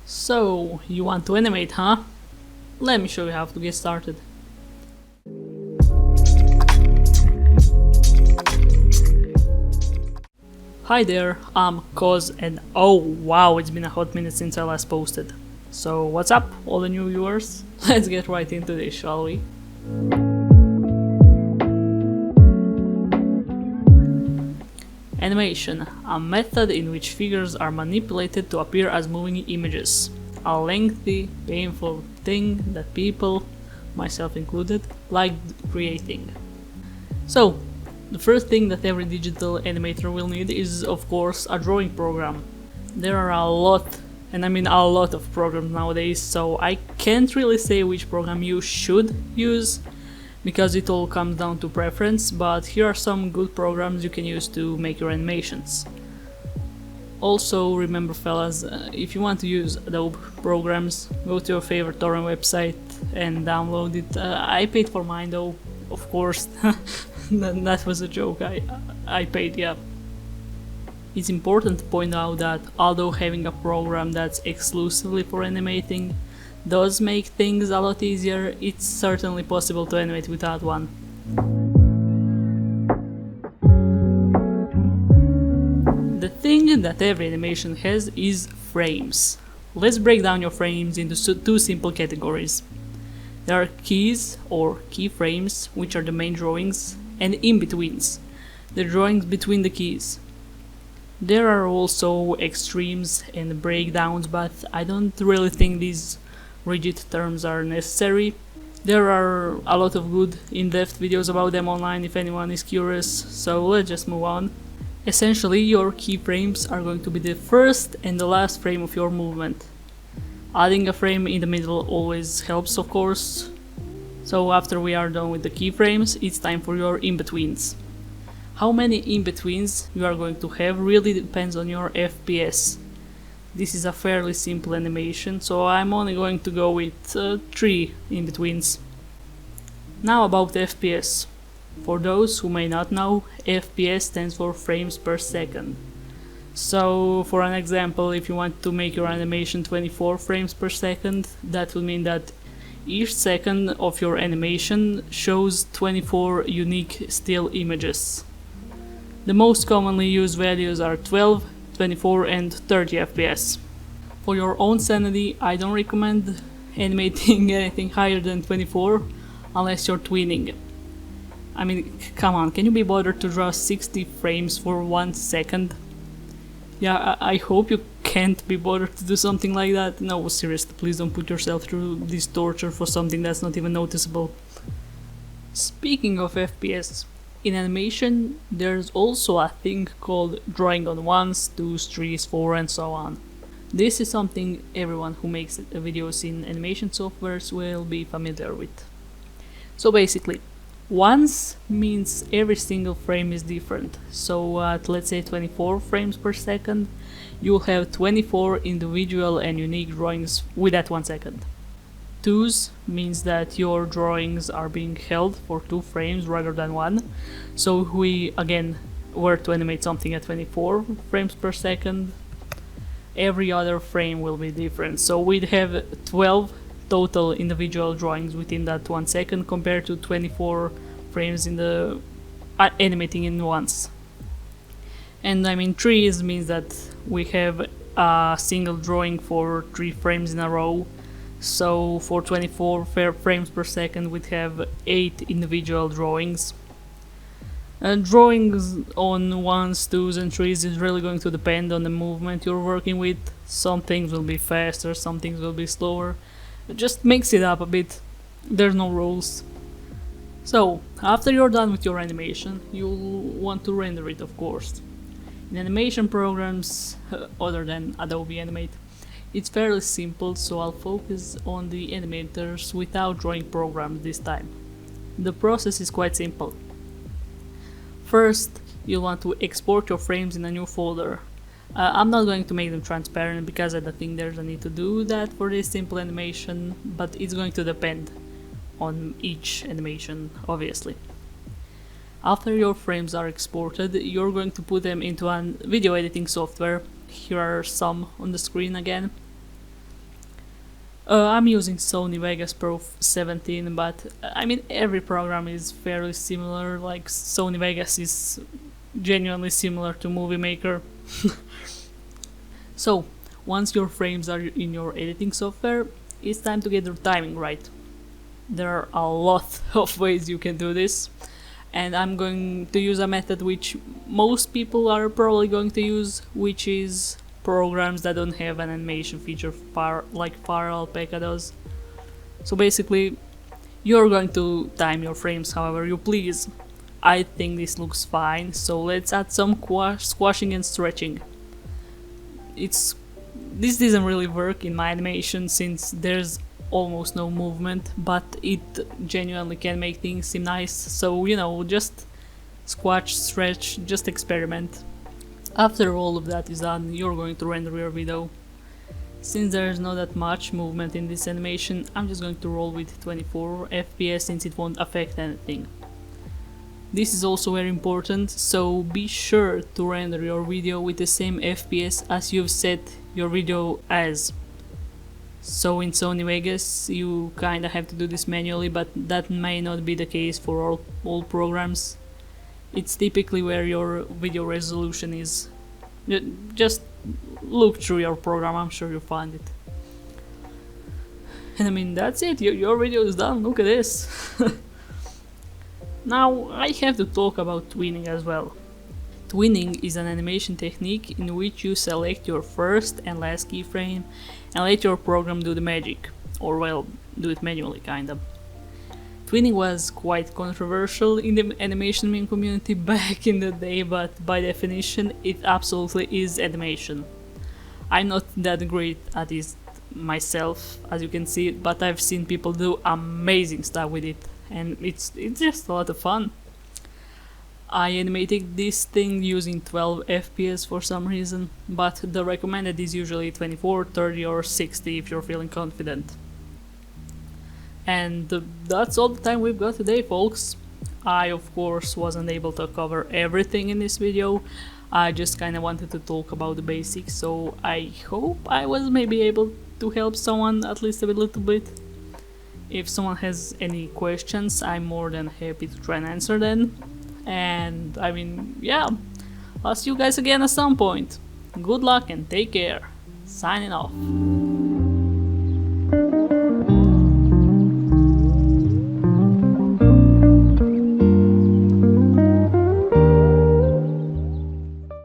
So, you want to animate, huh? Let me show you how to get started. Hi there, I'm Koz, and oh wow, it's been a hot minute since I last posted. So what's up, all the new viewers? Let's get right into this, shall we? Animation, a method in which figures are manipulated to appear as moving images. A lengthy, painful thing that people, myself included, like creating. So, the first thing that every digital animator will need is, of course, a drawing program. There are a lot, and I mean a lot of programs nowadays, so I can't really say which program you should use, because it all comes down to preference, but here are some good programs you can use to make your animations. Also, remember fellas, if you want to use Adobe programs, go to your favorite torrent website and download it. I paid for mine though, of course. That was a joke, I paid, yeah. It's important to point out that although having a program that's exclusively for animating does make things a lot easier, it's certainly possible to animate without one. The thing that every animation has is frames. Let's break down your frames into two simple categories. There are keys or keyframes, which are the main drawings, and in-betweens, the drawings between the keys. There are also extremes and breakdowns, but I don't really think these rigid terms are necessary. There are a lot of good in-depth videos about them online if anyone is curious, so let's just move on. Essentially, your keyframes are going to be the first and the last frame of your movement. Adding a frame in the middle always helps, of course. So after we are done with the keyframes, it's time for your in-betweens. How many in-betweens you are going to have really depends on your FPS. This is a fairly simple animation, so I'm only going to go with 3 in-betweens. Now about FPS. For those who may not know, FPS stands for frames per second. So for an example, if you want to make your animation 24 frames per second, that would mean that each second of your animation shows 24 unique still images. The most commonly used values are 12, 24 and 30 FPS. For your own sanity, I don't recommend animating anything higher than 24 unless you're tweening. I mean, come on, can you be bothered to draw 60 frames for 1 second? Yeah, I hope you can't be bothered to do something like that. No, seriously, please don't put yourself through this torture for something that's not even noticeable. Speaking of FPS, in animation there's also a thing called drawing on 1s, 2s, 3s, 4 and so on. This is something everyone who makes videos in animation softwares will be familiar with. So basically, once means every single frame is different, so at let's say 24 frames per second, you'll have 24 individual and unique drawings with that 1 second. 2s means that your drawings are being held for 2 frames rather than 1, so if we again were to animate something at 24 frames per second, every other frame will be different, so we'd have 12 total individual drawings within that 1 second compared to 24 frames in the animating in once. And I mean 3s means that we have a single drawing for 3 frames in a row, so for 24 frames per second we'd have 8 individual drawings. Drawings on 1s, 2s and 3s is really going to depend on the movement you're working with. Some things will be faster, some things will be slower. Just mix it up a bit, there's no rules. So, after you're done with your animation, you'll want to render it, of course. In animation programs, other than Adobe Animate, it's fairly simple, so I'll focus on the animators without drawing programs this time. The process is quite simple. First, you'll want to export your frames in a new folder. I'm not going to make them transparent because I don't think there's a need to do that for this simple animation, but it's going to depend on each animation, obviously. After your frames are exported, you're going to put them into a video editing software. Here are some on the screen again. I'm using Sony Vegas Pro 17, but I mean every program is fairly similar. Like Sony Vegas is genuinely similar to Movie Maker. So once your frames are in your editing software, it's time to get your timing right. There are a lot of ways you can do this, and I'm going to use a method which most people are probably going to use, which is programs that don't have an animation feature like FarAlpaca does. So basically, you're going to time your frames however you please. I think this looks fine, so let's add some squashing and stretching. This doesn't really work in my animation since there's almost no movement, but it genuinely can make things seem nice, so just squash, stretch, just experiment. After all of that is done, you're going to render your video. Since there's not that much movement in this animation, I'm just going to roll with 24 FPS since it won't affect anything. This is also very important, so be sure to render your video with the same FPS as you've set your video as. So in Sony Vegas you kinda have to do this manually, but that may not be the case for all programs. It's typically where your video resolution is. Just look through your program, I'm sure you'll find it. And I mean, that's it, your video is done, look at this. Now I have to talk about tweening as well. Tweening is an animation technique in which you select your first and last keyframe and let your program do the magic, or well, do it manually kinda. Tweening was quite controversial in the animation meme community back in the day, but by definition it absolutely is animation. I'm not that great at it myself, as you can see, but I've seen people do amazing stuff with it, and it's just a lot of fun. I animated this thing using 12 FPS for some reason, but the recommended is usually 24, 30 or 60 if you're feeling confident. And that's all the time we've got today, folks. I of course wasn't able to cover everything in this video. I just kinda wanted to talk about the basics, so I hope I was maybe able to help someone at least a little bit. If someone has any questions, I'm more than happy to try and answer them. And I mean, yeah, I'll see you guys again at some point. Good luck and take care. Signing off.